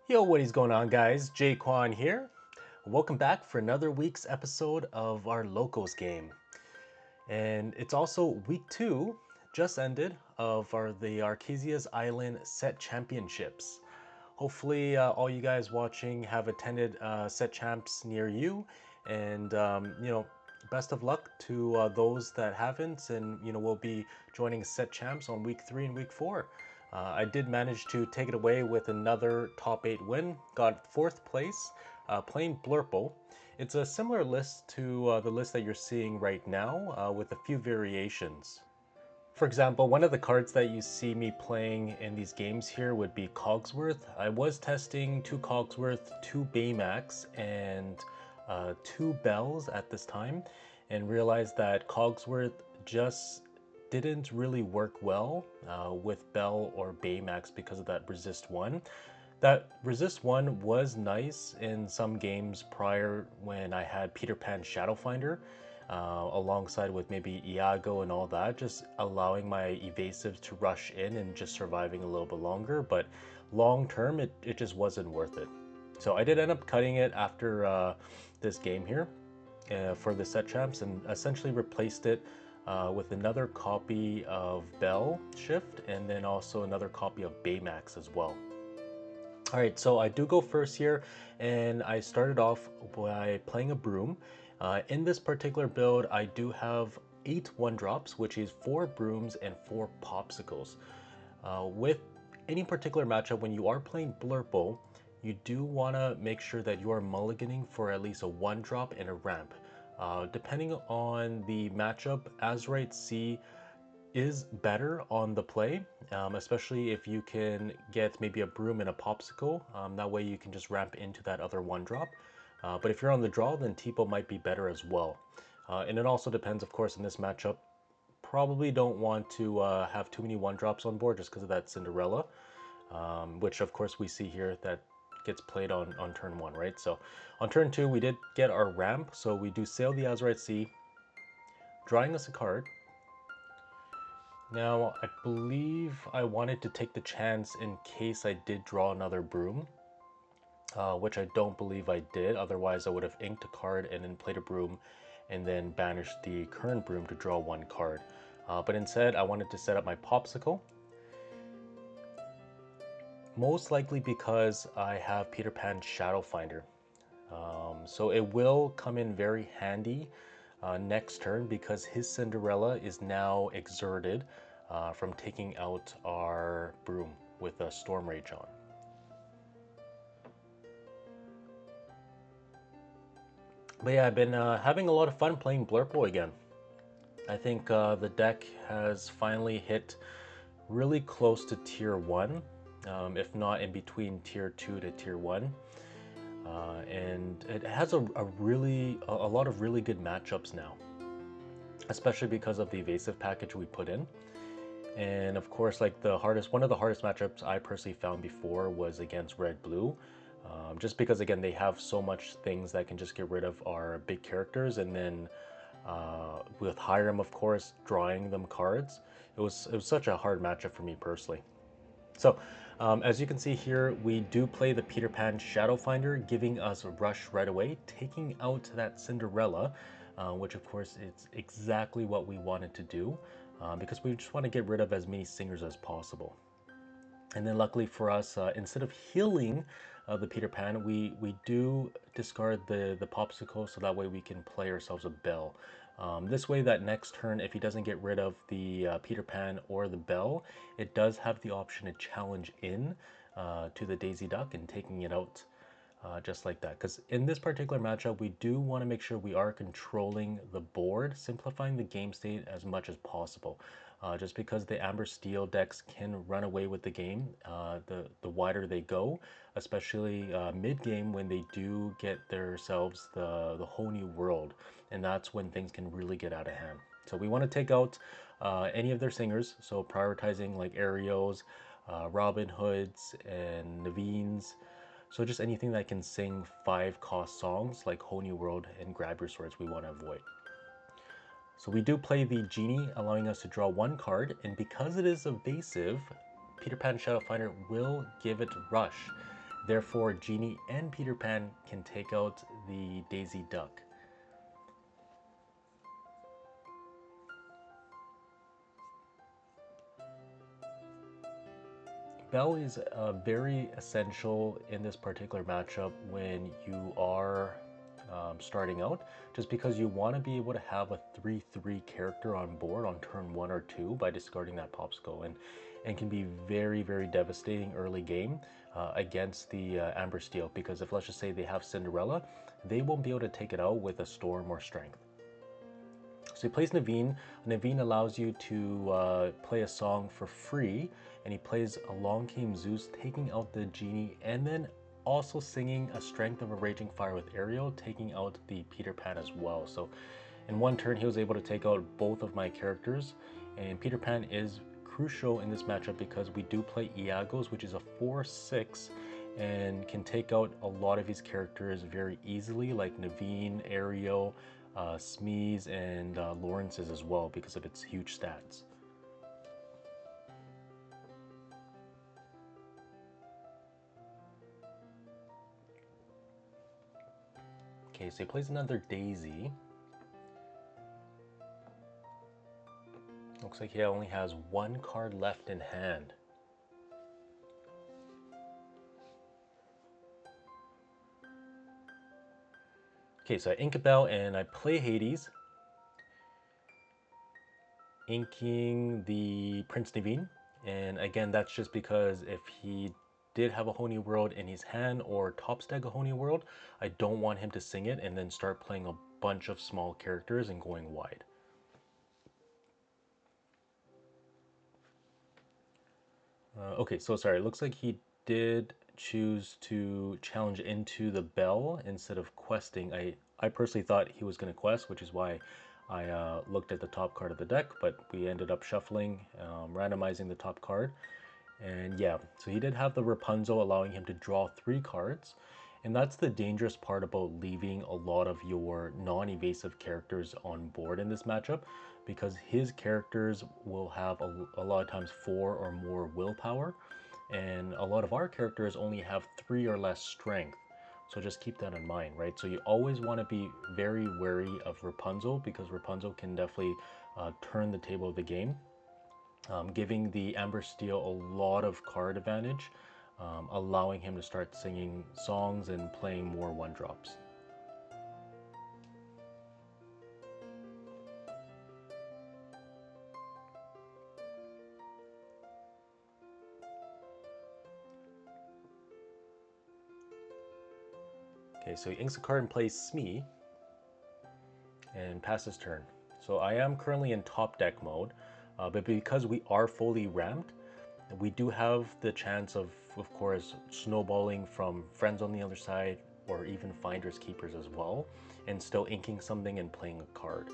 Yo, what is going on, guys? Jay Kwan here. Welcome back for another week's episode of our Locos game. And it's also week 2, just ended, of the Arcasia's Island Set Championships. Hopefully, all you guys watching have attended Set Champs near you. And, best of luck to those that haven't. And, we'll be joining Set Champs on week 3 and week 4. I did manage to take it away with another top 8 win, got 4th place, playing Blurple. It's a similar list to the list that you're seeing right now with a few variations. For example, one of the cards that you see me playing in these games here would be Cogsworth. I was testing 2 Cogsworth, 2 Baymax, and 2 Bells at this time, and realized that Cogsworth just didn't really work well with Bell or Baymax because of that Resist 1. That Resist 1 was nice in some games prior when I had Peter Pan Shadowfinder alongside with maybe Iago and all that, just allowing my evasives to rush in and just surviving a little bit longer, but long term it just wasn't worth it. So I did end up cutting it after this game here for the set champs and essentially replaced it with another copy of Bell Shift and then also another copy of Baymax as well. Alright, so I do go first here, and I started off by playing a Broom. In this particular build, I do have 8 1-drops, which is 4 Brooms and 4 Popsicles. With any particular matchup, when you are playing Blurple, you do want to make sure that you are mulliganing for at least a 1-drop and a ramp. Depending on the matchup, Azurite C is better on the play, especially if you can get maybe a Broom and a Popsicle. That way you can just ramp into that other 1-drop. But if you're on the draw, then Tipo might be better as well. And it also depends, of course, in this matchup. Probably don't want to have too many 1-drops on board just because of that Cinderella, which of course we see here that gets played on turn 1, right? So on turn 2, we did get our ramp, so we do sail the Azurite Sea, drawing us a card. Now, I believe I wanted to take the chance in case I did draw another Broom, which I don't believe I did. Otherwise, I would have inked a card and then played a Broom and then banished the current Broom to draw 1 card. But instead, I wanted to set up my Popsicle. Most likely because I have Peter Pan Shadowfinder. So it will come in very handy next turn because his Cinderella is now exerted from taking out our Broom with a Storm Rage on. But yeah, I've been having a lot of fun playing Blurple again. I think the deck has finally hit really close to tier 1, if not in between tier 2 to tier 1. And it has a lot of really good matchups now, especially because of the evasive package we put in. And of course, like one of the hardest matchups I personally found before was against Red Blue, just because again they have so much things that can just get rid of our big characters, and then with Hiram, of course, drawing them cards. It was such a hard matchup for me personally. So as you can see here, we do play the Peter Pan Shadowfinder, giving us a rush right away, taking out that Cinderella, which of course is exactly what we wanted to do, because we just want to get rid of as many singers as possible. And then luckily for us, instead of healing the Peter Pan, we do discard the Popsicle, so that way we can play ourselves a Bell. This way that next turn, if he doesn't get rid of the Peter Pan or the Bell, it does have the option to challenge in to the Daisy Duck and taking it out just like that. Because in this particular matchup, we do want to make sure we are controlling the board, simplifying the game state as much as possible. Just because the Amber Steel decks can run away with the game, the wider they go, especially mid-game when they do get themselves the whole new world, and that's when things can really get out of hand. So we want to take out any of their singers, so prioritizing like Ariels, Robin Hoods, and Naveen's. So just anything that can sing 5-cost songs like Whole New World and Grab Your Swords we want to avoid. So we do play the Genie, allowing us to draw 1 card, and because it is evasive, Peter Pan Shadowfinder will give it Rush. Therefore, Genie and Peter Pan can take out the Daisy Duck. Bell is very essential in this particular matchup when you are starting out, just because you want to be able to have a 3/3 character on board on turn 1 or 2 by discarding that Popsicle, and can be very, very devastating early game against the Amber Steel, because if, let's just say, they have Cinderella, they won't be able to take it out with a Storm or Strength. So he plays Naveen. Naveen allows you to play a song for free, and he plays Along Came Zeus, taking out the Genie, and then also singing a Strength of a Raging Fire with Ariel, taking out the Peter Pan as well. So in one turn, he was able to take out both of my characters, and Peter Pan is crucial in this matchup because we do play Iago's, which is a 4/6, and can take out a lot of his characters very easily, like Naveen, Ariel, Smee's, and Lawrence's as well, because of its huge stats. Okay, so he plays another Daisy. Looks like he only has one card left in hand. Okay, so I ink a Bell and I play Hades, inking the Prince Naveen. And again, that's just because if he did have a Honey World in his hand or top stack a Honey World, I don't want him to sing it and then start playing a bunch of small characters and going wide. Okay, so sorry, it looks like he did choose to challenge into the Bell instead of questing. I personally thought he was going to quest, which is why I looked at the top card of the deck, but we ended up shuffling, randomizing the top card. And yeah, so he did have the Rapunzel, allowing him to draw 3 cards. And that's the dangerous part about leaving a lot of your non-evasive characters on board in this matchup, because his characters will have a lot of times 4 or more willpower, and a lot of our characters only have 3 or less strength. So just keep that in mind, right? So you always want to be very wary of Rapunzel, because Rapunzel can definitely turn the table of the game, giving the Amber Steel a lot of card advantage, allowing him to start singing songs and playing more 1-drops. Okay, so he inks a card and plays Smee and passes turn. So I am currently in top deck mode, but because we are fully ramped, we do have the chance of course, snowballing from friends on the other side, or even finders keepers as well, and still inking something and playing a card.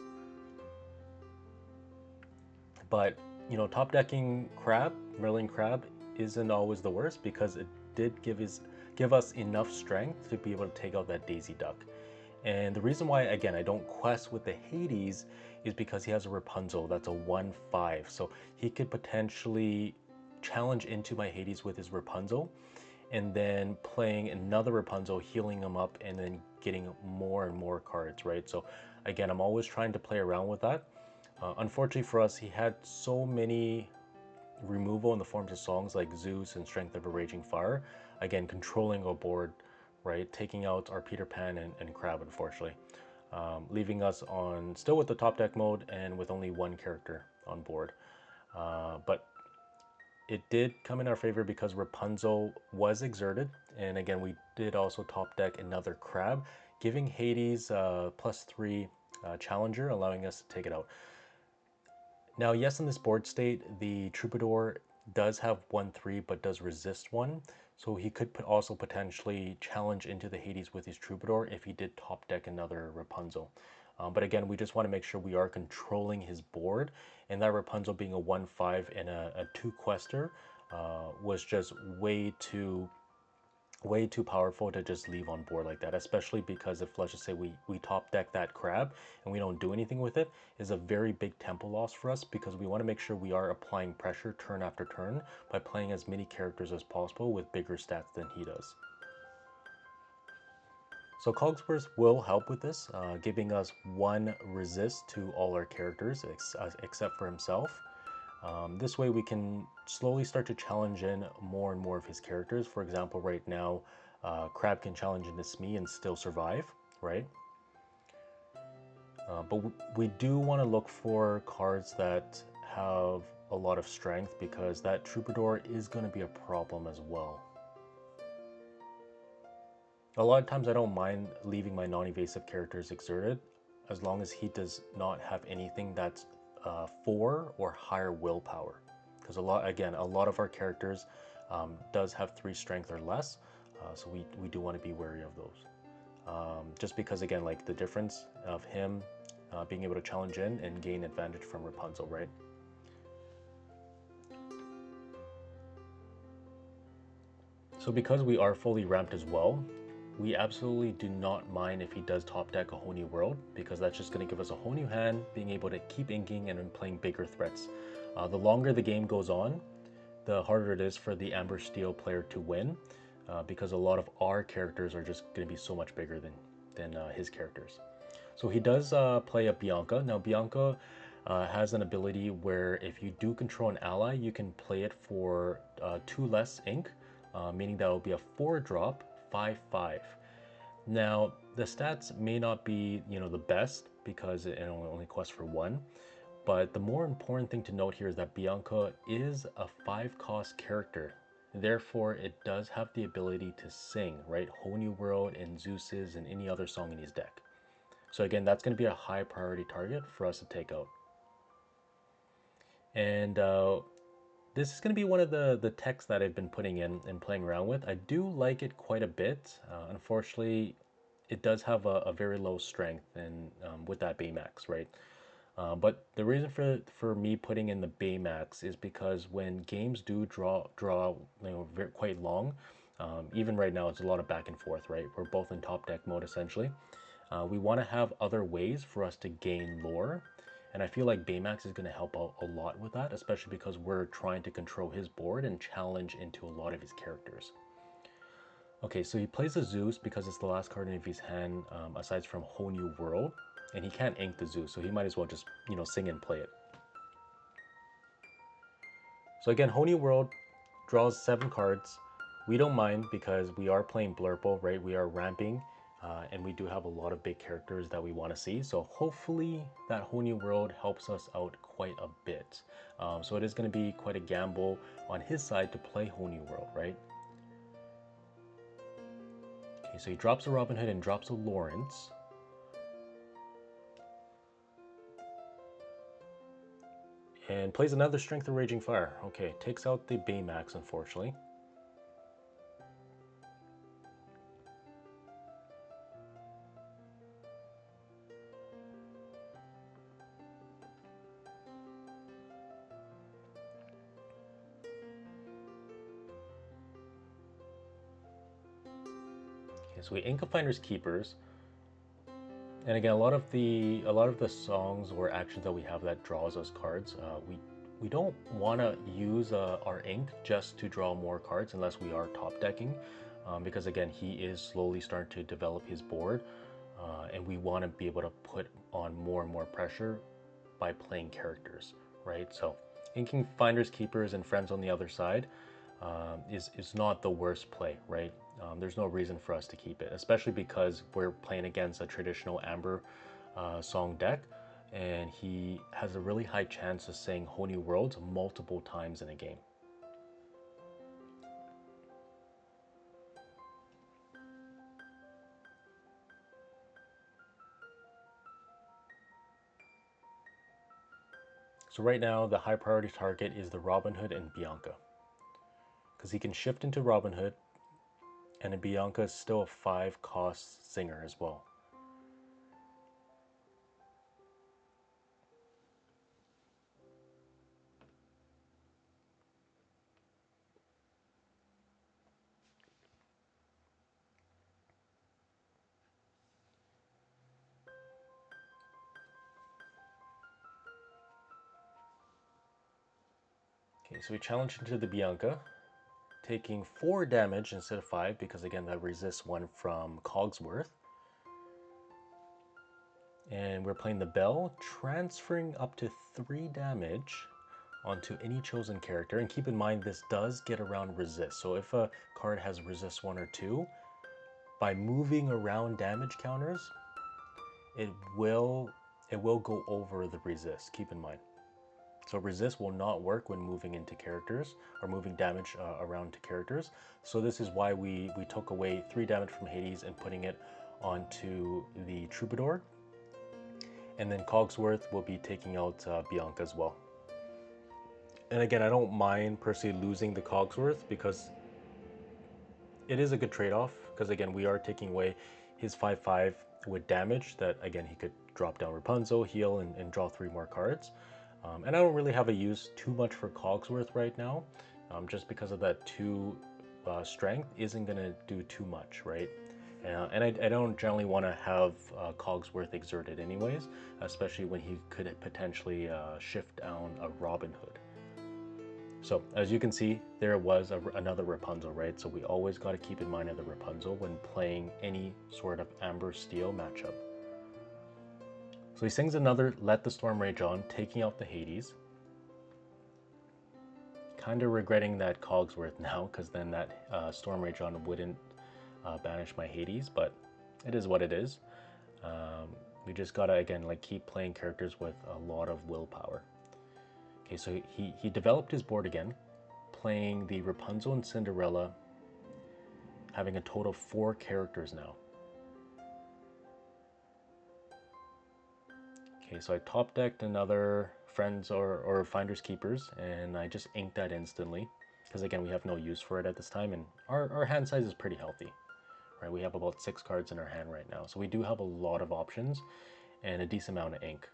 But, you know, top decking Crab, Merlin Crab, isn't always the worst, because it did give us enough strength to be able to take out that Daisy Duck. And the reason why, again, I don't quest with the Hades is because he has a Rapunzel that's a 1/5. So he could potentially challenge into my Hades with his Rapunzel, and then playing another Rapunzel, healing him up, and then getting more and more cards, right? So again, I'm always trying to play around with that. Unfortunately for us, he had so many removal in the forms of songs like Zeus and Strength of a Raging Fire. Again, controlling a board, right? Taking out our Peter Pan and Crab, unfortunately. Leaving us on still with the top deck mode and with only one character on board. But it did come in our favor because Rapunzel was exerted. And again, we did also top deck another Crab, giving Hades +3 Challenger, allowing us to take it out. Now, yes, in this board state, the Troubadour does have 1/3, but does resist 1. So he could also potentially challenge into the Hades with his Troubadour if he did top deck another Rapunzel. But again, we just want to make sure we are controlling his board, and that Rapunzel being a 1/5 and a 2 quester was just way too powerful to just leave on board like that, especially because if, let's just say, we top deck that Crab and we don't do anything with it, is a very big tempo loss for us, because we want to make sure we are applying pressure turn after turn by playing as many characters as possible with bigger stats than he does. So Cogsworth will help with this, giving us one resist to all our characters except for himself. This way we can slowly start to challenge in more and more of his characters. For example, right now, Crab can challenge into Smee and still survive, right? But we do want to look for cards that have a lot of strength because that Troubadour is going to be a problem as well. A lot of times I don't mind leaving my non-evasive characters exerted as long as he does not have anything that's 4 or higher willpower. Because a lot of our characters does have 3 strength or less, so we do want to be wary of those. Just because again, like the difference of him being able to challenge in and gain advantage from Rapunzel, right? So because we are fully ramped as well, we absolutely do not mind if he does top deck a whole new world, because that's just going to give us a whole new hand, being able to keep inking and playing bigger threats. The longer the game goes on, the harder it is for the Amber Steel player to win, because a lot of our characters are just going to be so much bigger than his characters. So he does play a Bianca. Now Bianca has an ability where if you do control an ally, you can play it for 2 less ink, meaning that will be a 4-drop, 5/5. Now the stats may not be the best because it only costs for 1, but the more important thing to note here is that Bianca is a 5-cost character. Therefore, it does have the ability to sing, right? Whole New World and Zeus's and any other song in his deck. So again, that's going to be a high priority target for us to take out. And this is going to be one of the techs that I've been putting in and playing around with. I do like it quite a bit. Unfortunately, it does have a very low strength and with that Baymax, right? But the reason for me putting in the Baymax is because when games do draw quite long, even right now it's a lot of back and forth, right? We're both in top deck mode essentially. We want to have other ways for us to gain lore, and I feel like Baymax is going to help out a lot with that, especially because we're trying to control his board and challenge into a lot of his characters. Okay, so he plays the Zeus because it's the last card in his hand, aside from Whole New World, and he can't ink the Zeus, so he might as well just, sing and play it. So again, Whole New World draws 7 cards. We don't mind because we are playing Blurple, right? We are ramping, and we do have a lot of big characters that we want to see. So hopefully that Whole New World helps us out quite a bit. So it is going to be quite a gamble on his side to play Whole New World, right? Okay, so he drops a Robin Hood and drops a Lawrence. And plays another Strength of Raging Fire. Okay, takes out the Baymax, unfortunately. Okay, so we ink a Finder's Keepers. And again, a lot of the songs or actions that we have that draws us cards, we don't want to use our ink just to draw more cards unless we are top decking, because again, he is slowly starting to develop his board, and we want to be able to put on more and more pressure by playing characters, right? So inking Finders Keepers and Friends on the other side is not the worst play, right? There's no reason for us to keep it, especially because we're playing against a traditional Amber song deck, and he has a really high chance of saying Whole New Worlds multiple times in a game. So right now, the high priority target is the Robin Hood and Bianca, because he can shift into Robin Hood, and Bianca is still a 5-cost singer as well. Okay, so we challenge into the Bianca, taking 4 damage instead of 5, because again that resists 1 from Cogsworth. And we're playing the bell, transferring up to 3 damage onto any chosen character. And keep in mind, this does get around resist. So if a card has resist 1 or 2, by moving around damage counters, it will go over the resist. Keep in mind. So resist will not work when moving into characters or moving damage around to characters. So this is why we took away 3 damage from Hades and putting it onto the Troubadour. And then Cogsworth will be taking out Bianca as well. And again, I don't mind personally losing the Cogsworth because it is a good trade-off. Because again, we are taking away his 5/5 with damage that again he could drop down Rapunzel, heal, and draw 3 more cards. And I don't really have a use too much for Cogsworth right now, just because of that 2 strength isn't gonna do too much, right? And I don't generally want to have Cogsworth exerted anyways, especially when he could potentially shift down a Robin Hood. So as you can see, there was another Rapunzel, right? So we always got to keep in mind of the Rapunzel when playing any sort of Amber Steel matchup. So he sings another Let the Storm Rage On, taking out the Hades. Kind of regretting that Cogsworth now, because then that Storm Rage On wouldn't banish my Hades, but it is what it is. We just gotta, again, like keep playing characters with a lot of willpower. Okay, so he developed his board again, playing the Rapunzel and Cinderella, having a total of 4 characters now. Okay, so I top decked another Friends or Finders Keepers, and I just inked that instantly, because again, we have no use for it at this time, and our hand size is pretty healthy. Right, we have about 6 cards in our hand right now, so we do have a lot of options and a decent amount of ink.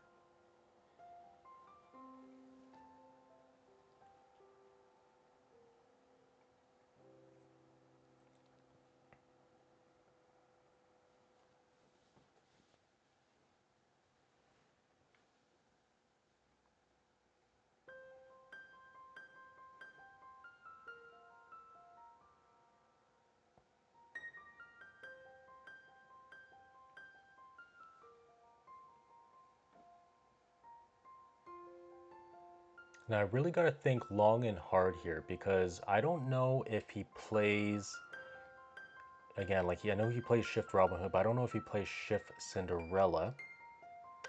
Now I really got to think long and hard here, because I don't know if he plays, again, like I know he plays Shift Robin Hood, but I don't know if he plays Shift Cinderella.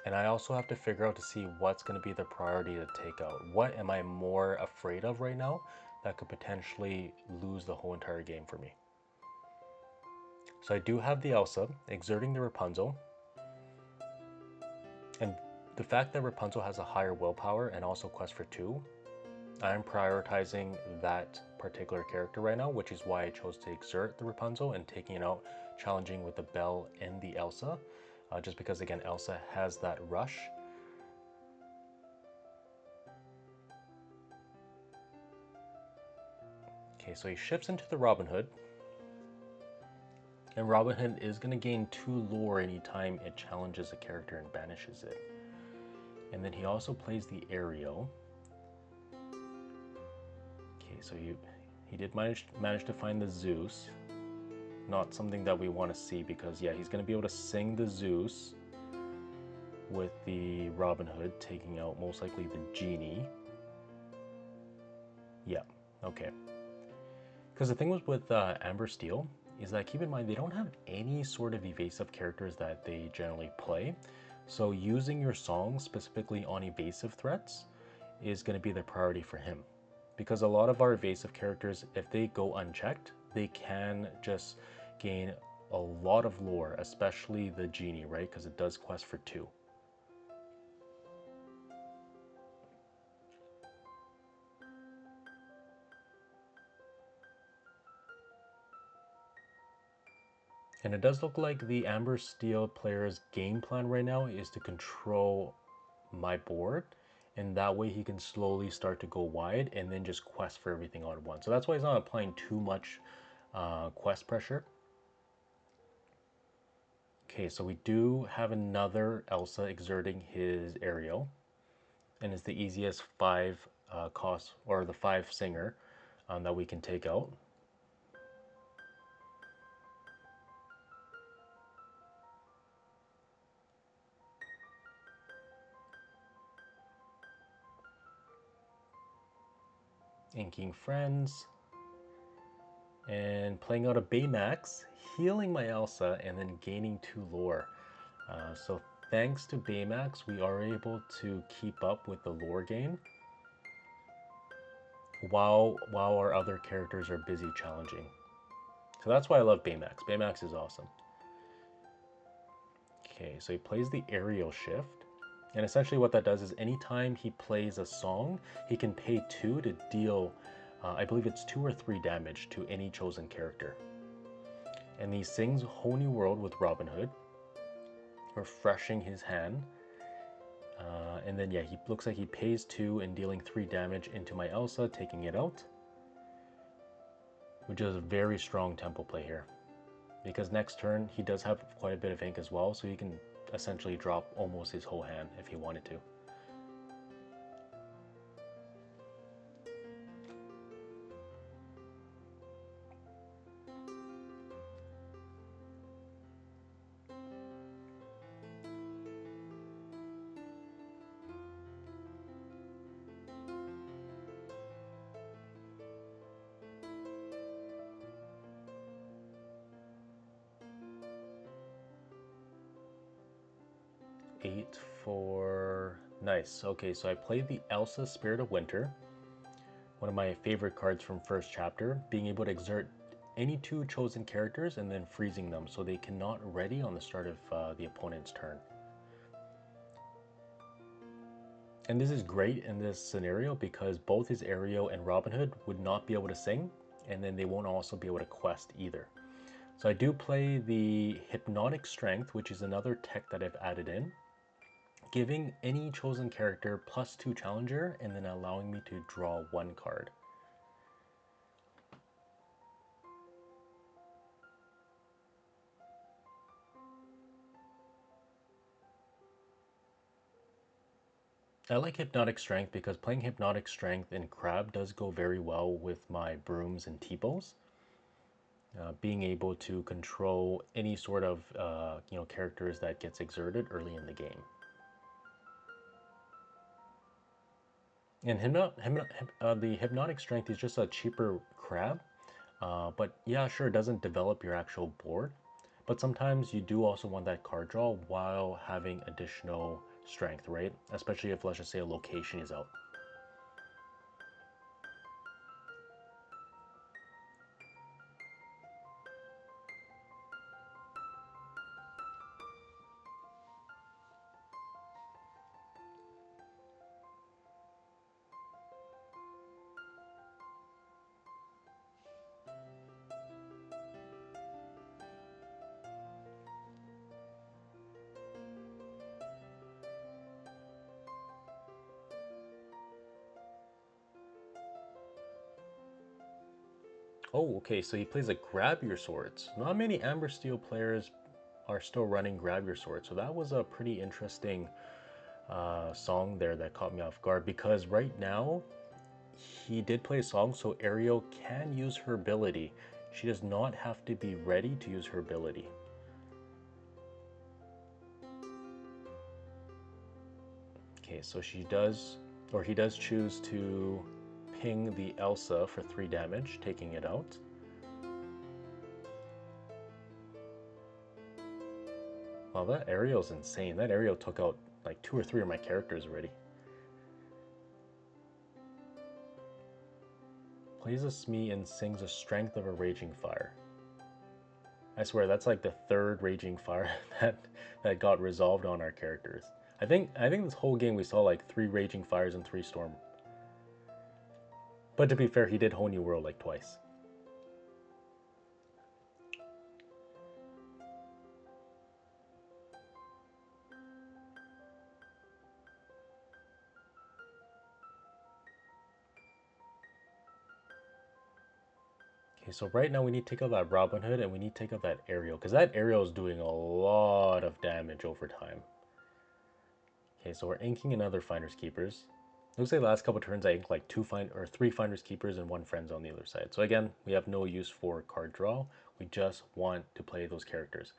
And I also have to figure out to see what's going to be the priority to take out. What am I more afraid of right now that could potentially lose the whole entire game for me? So I do have the Elsa exerting the Rapunzel. And the fact that Rapunzel has a higher willpower and also quest for 2, I'm prioritizing that particular character right now, which is why I chose to exert the Rapunzel and taking it out, challenging with the Belle and the Elsa, just because again Elsa has that rush. Okay, so he shifts into the Robin Hood, and Robin Hood is going to gain 2 lore anytime it challenges a character and banishes it. And then he also plays the Ariel. Okay, so he did manage to find the Zeus. Not something that we want to see, because yeah, he's going to be able to sing the Zeus with the Robin Hood, taking out most likely the Genie. Yeah, okay. Because the thing was with Amber Steel is that, keep in mind, they don't have any sort of evasive characters that they generally play. So using your songs specifically on evasive threats is going to be the priority for him. Because a lot of our evasive characters, if they go unchecked, they can just gain a lot of lore, especially the Genie, right? Because it does quest for 2. And it does look like the Amber Steel player's game plan right now is to control my board, and that way he can slowly start to go wide and then just quest for everything on one. So that's why he's not applying too much quest pressure. Okay, so we do have another Elsa exerting his Ariel, and it's the easiest 5 cost, or the 5 singer that we can take out. inking friends, and playing out a Baymax, healing my Elsa, and then gaining 2 lore. So thanks to Baymax, we are able to keep up with the lore gain while our other characters are busy challenging. So that's why I love Baymax. Baymax is awesome. Okay, so he plays the aerial shift. And essentially what that does is anytime he plays a song, he can pay 2 to deal, I believe it's 2 or 3 damage to any chosen character. And he sings Whole New World with Robin Hood, refreshing his hand. And then yeah, he looks like he pays 2 and dealing 3 damage into my Elsa, taking it out. Which is a very strong tempo play here. Because next turn, he does have quite a bit of ink as well, so he can essentially drop almost his whole hand if he wanted to. Eight for... Nice. Okay, so I played the Elsa Spirit of Winter. One of my favorite cards from first chapter, being able to exert any 2 chosen characters and then freezing them so they cannot ready on the start of the opponent's turn. And this is great in this scenario because both his Ariel and Robin Hood would not be able to sing, and then they won't also be able to quest either. So I do play the Hypnotic Strength, which is another tech that I've added in, giving any chosen character +2 challenger and then allowing me to draw 1 card. I like Hypnotic Strength because playing Hypnotic Strength in Crab does go very well with my Brooms and T-Bows. Being able to control any sort of characters that gets exerted early in the game. And the Hypnotic Strength is just a cheaper Crab, but yeah, sure, it doesn't develop your actual board. But sometimes you do also want that card draw while having additional strength, right? Especially if, let's just say, a location is out. Oh, okay, so he plays a Grab Your Swords. Not many Amber Steel players are still running Grab Your Sword, so that was a pretty interesting song there that caught me off guard because right now he did play a song so Ariel can use her ability. She does not have to be ready to use her ability. Okay, so she does, or he does choose to ping the Elsa for 3 damage, taking it out. Wow, that Ariel's insane. That Ariel took out like 2 or 3 of my characters already. Plays a Smee and sings a Strength of a Raging Fire. I swear that's like the 3rd Raging Fire that got resolved on our characters. I think this whole game we saw like 3 Raging Fires and 3 Storm. But to be fair, he did Whole New World like twice. Okay, so right now we need to take out that Robin Hood and we need to take out that Ariel because that Ariel is doing a lot of damage over time. Okay, so we're inking another Finders Keepers. Looks like the last couple turns I inked like 3 Finders Keepers and 1 Friends on the other side. So again, we have no use for card draw. We just want to play those characters.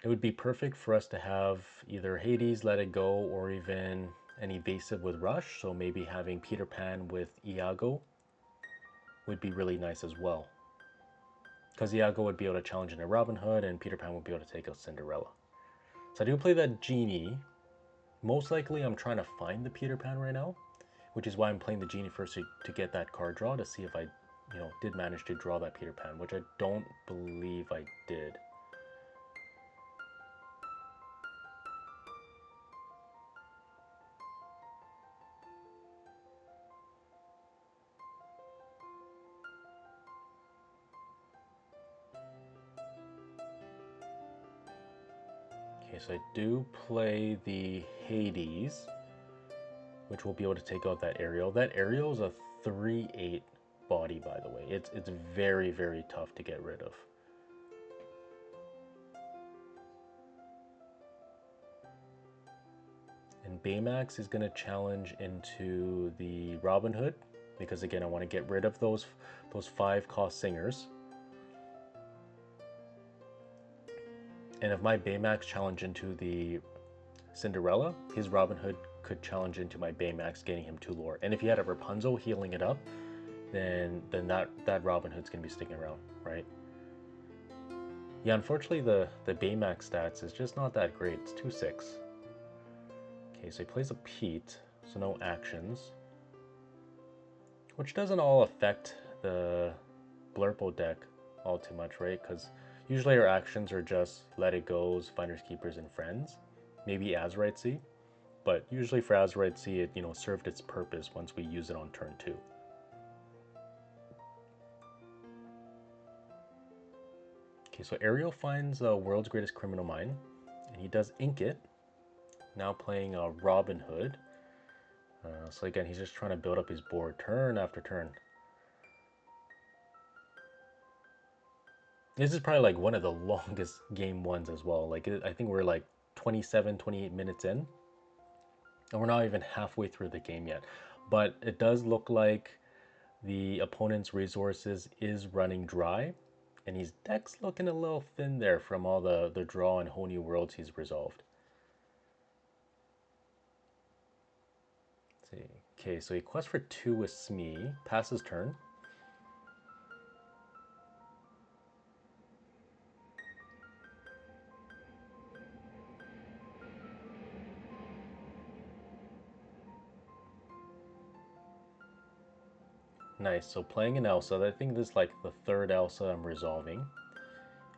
It would be perfect for us to have either Hades Let It Go or even and evasive with Rush, so maybe having Peter Pan with Iago would be really nice as well. Because Iago would be able to challenge into Robin Hood, and Peter Pan would be able to take out Cinderella. So I do play that Genie. Most likely I'm trying to find the Peter Pan right now, which is why I'm playing the Genie first to get that card draw to see if I, did manage to draw that Peter Pan, which I don't believe I did. Okay, so I do play the Hades, which will be able to take out that Ariel. That Ariel is a 3/8 body, by the way. It's very, very tough to get rid of. And Baymax is going to challenge into the Robin Hood, because again, I want to get rid of those 5-cost singers. And if my Baymax challenge into the Cinderella, his Robin Hood could challenge into my Baymax, getting him 2 lore. And if you had a Rapunzel healing it up, then that Robin Hood's gonna be sticking around, right? Yeah, unfortunately the Baymax stats is just not that great. It's 2/6. Okay, so he plays a Pete, so no actions, which doesn't all affect the Blurple deck all too much, right? Because usually our actions are just Let It Goes, Finders Keepers, and Friends. Maybe Azurite Sea, but usually for Azurite Sea, it served its purpose once we use it on turn 2. Okay, so Ariel finds the World's Greatest Criminal Mind, and he does ink it. Now playing Robin Hood. So again, he's just trying to build up his board turn after turn. This is probably like one of the longest game ones as well. Like I think we're like 27, 28 minutes in, and we're not even halfway through the game yet. But it does look like the opponent's resources is running dry, and his deck's looking a little thin there from all the draw and whole new worlds he's resolved. Let's see. Okay, so he quests for 2 with Smee, passes turn. Nice, so playing an Elsa, I think this is like the 3rd Elsa I'm resolving.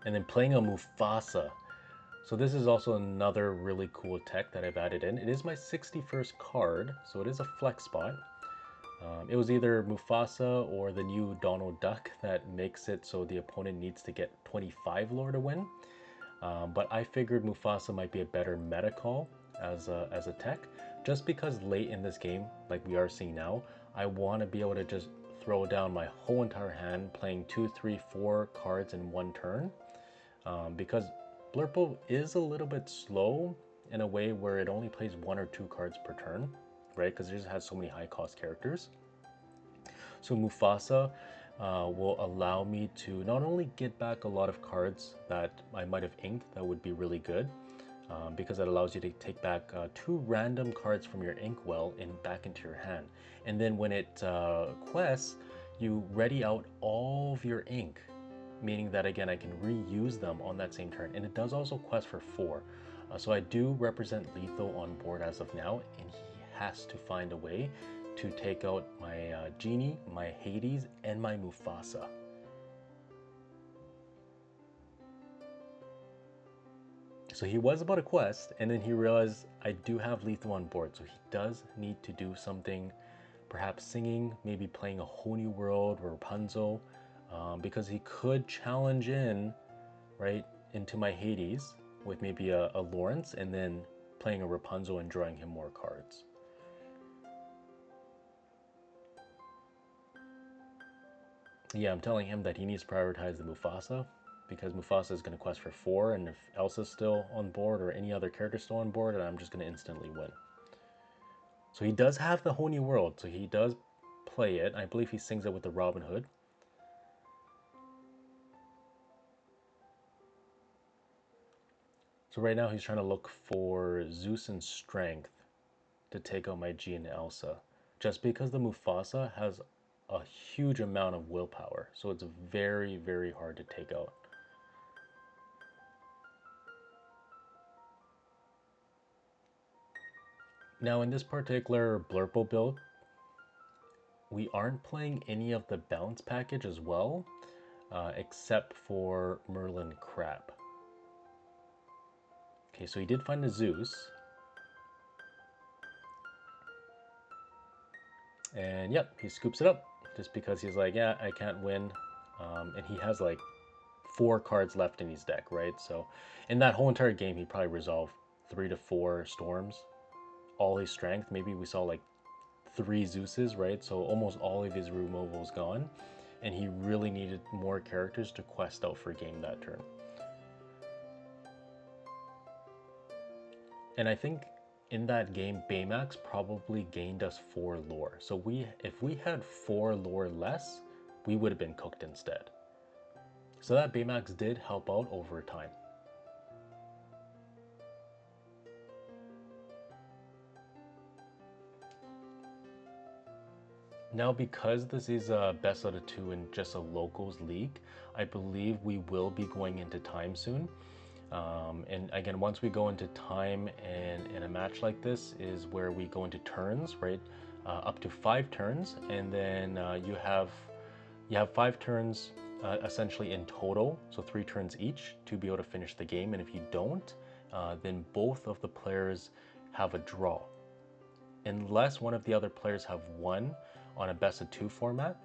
And then playing a Mufasa. So this is also another really cool tech that I've added in. It is my 61st card, so it is a flex spot. It was either Mufasa or the new Donald Duck that makes it so the opponent needs to get 25 lore to win. But I figured Mufasa might be a better meta call as a tech, just because late in this game, like we are seeing now, I want to be able to just throw down my whole entire hand, playing 2, 3, 4 cards in one turn, because Blurple is a little bit slow in a way where it only plays 1 or 2 cards per turn, right? Because it just has so many high cost characters. So Mufasa will allow me to not only get back a lot of cards that I might have inked that would be really good, because it allows you to take back 2 random cards from your inkwell and back into your hand. And then when it quests, you ready out all of your ink, meaning that again I can reuse them on that same turn. And it does also quest for 4. So I do represent Letho on board as of now, and he has to find a way to take out my Genie, my Hades, and my Mufasa. So he was about a quest, and then he realized I do have Letho on board, so he does need to do something, perhaps singing, maybe playing a whole new world or Rapunzel, because he could challenge in, right, into my Hades with maybe a Lawrence, and then playing a Rapunzel and drawing him more cards. Yeah, I'm telling him that he needs to prioritize the Mufasa, because Mufasa is going to quest for 4, and if Elsa's still on board or any other character still on board, I'm just going to instantly win. So he does have the whole new world, so he does play it. I believe he sings it with the Robin Hood. So right now he's trying to look for Zeus and Strength to take out my G and Elsa, just because the Mufasa has a huge amount of willpower, so it's very, very hard to take out. Now in this particular Blurple build, we aren't playing any of the bounce package as well, except for Merlin Crab. Okay, so he did find a Zeus. And yep, he scoops it up just because he's like, yeah, I can't win. And he has like 4 cards left in his deck, right? So in that whole entire game, he probably resolved 3 to 4 storms, all his strength. Maybe we saw like 3 Zeuses, right? So almost all of his removals gone. And he really needed more characters to quest out for game that turn. And I think in that game, Baymax probably gained us 4 lore. So if we had 4 lore less, we would have been cooked instead. So that Baymax did help out over time. Now, because this is a best out of 2 in just a locals league, I believe we will be going into time soon. And again, once we go into time and in a match like this is where we go into turns, right? Up to 5 turns, and then you have 5 turns essentially in total, so 3 turns each to be able to finish the game. And if you don't, then both of the players have a draw, unless one of the other players have won on a best of 2 format.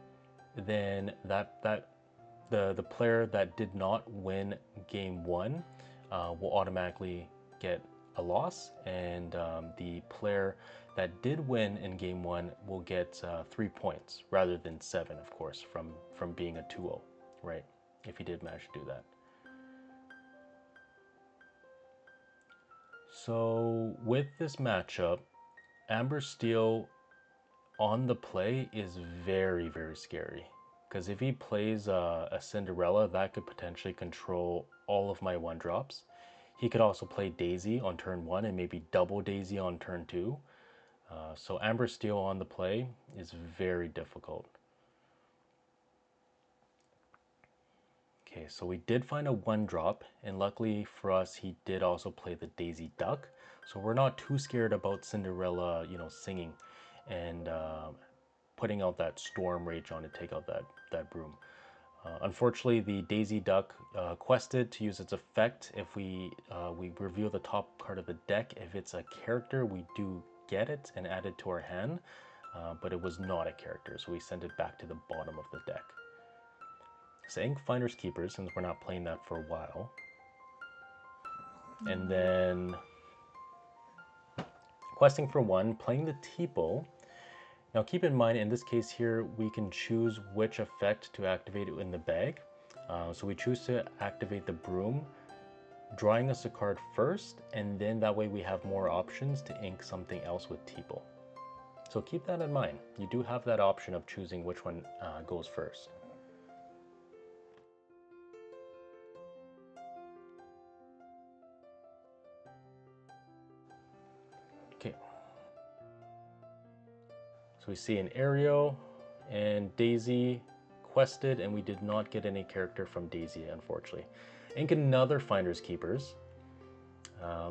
Then the player that did not win game 1 will automatically get a loss, and the player that did win in game 1 will get 3 points rather than 7, of course, from being a 2-0, right? If he did manage to do that. So with this matchup, Amber Steel on the play is very, very scary. Because if he plays a Cinderella, that could potentially control all of my 1-drops. He could also play Daisy on turn 1 and maybe double Daisy on turn 2. So Amber Steel on the play is very difficult. Okay, so we did find a 1-drop, and luckily for us, he did also play the Daisy Duck. So we're not too scared about Cinderella, singing and putting out that Storm Rage on to take out that broom. Unfortunately, the Daisy Duck quested to use its effect. If we reveal the top card of the deck, if it's a character, we do get it and add it to our hand, but it was not a character, so we sent it back to the bottom of the deck. Saying Finders Keepers, since we're not playing that for a while. And then questing for 1, playing the Teeple. Now keep in mind, in this case here, we can choose which effect to activate in the bag. So we choose to activate the broom, drawing us a card first, and then that way we have more options to ink something else with Teeple. So keep that in mind. You do have that option of choosing which one goes first. Okay. So we see an Ariel and Daisy quested, and we did not get any character from Daisy, unfortunately. Ink another Finders Keepers,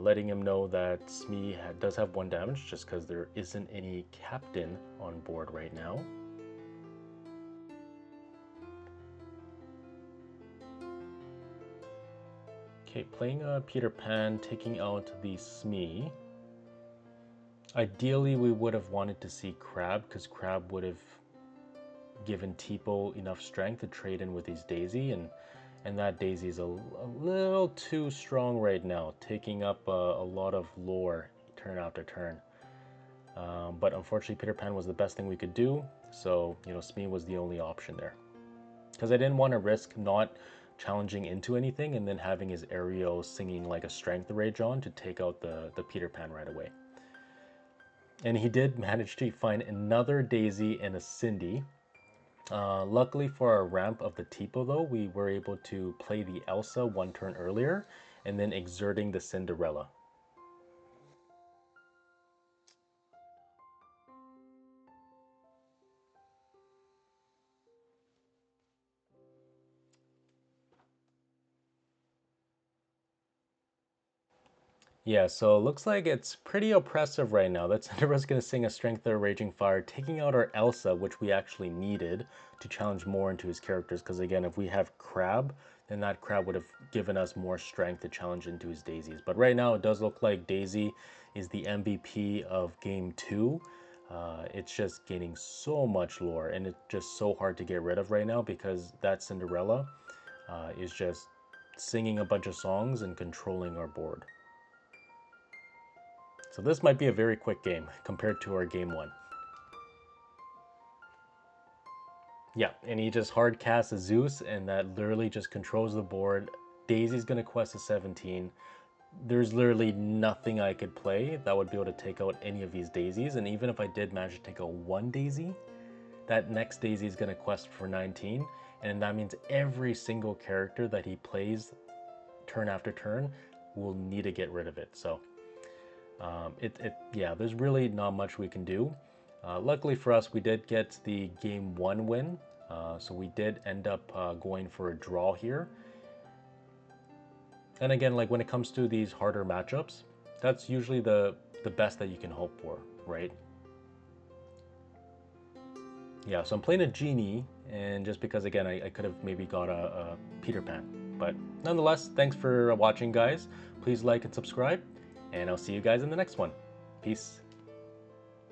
letting him know that Smee does have 1 damage just because there isn't any captain on board right now. Okay, playing Peter Pan, taking out the Smee. Ideally, we would have wanted to see Crab, because Crab would have given Teeple enough strength to trade in with his Daisy, and that Daisy is a little too strong right now, taking up a lot of lore turn after turn. But unfortunately, Peter Pan was the best thing we could do, so Smee was the only option there. Because I didn't want to risk not challenging into anything and then having his Ariel singing like a Strength Rage on to take out the Peter Pan right away. And he did manage to find another Daisy and a Cindy. Luckily for our ramp of the Teeple though, we were able to play the Elsa 1 turn earlier and then exerting the Cinderella. Yeah, so it looks like it's pretty oppressive right now. That Cinderella's going to sing a Strength of Raging Fire, taking out our Elsa, which we actually needed to challenge more into his characters. Because again, if we have Crab, then that Crab would have given us more strength to challenge into his Daisies. But right now, it does look like Daisy is the MVP of Game 2. It's just gaining so much lore, and it's just so hard to get rid of right now because that Cinderella is just singing a bunch of songs and controlling our board. So this might be a very quick game compared to our game one. Yeah, and he just hard casts a Zeus, and that literally just controls the board. Daisy's gonna quest a 17. There's literally nothing I could play that would be able to take out any of these daisies, and even if I did manage to take out one daisy, that next daisy is gonna quest for 19, and that means every single character that he plays turn after turn will need to get rid of it. So yeah, there's really not much we can do. Luckily for us, we did get the game one win, so we did end up going for a draw here. And again, like when it comes to these harder matchups, that's usually the best that you can hope for, right? Yeah, so I'm playing a genie, and just because again, I could have maybe got a Peter Pan, but nonetheless, thanks for watching, guys. Please like and subscribe, and I'll see you guys in the next one. Peace.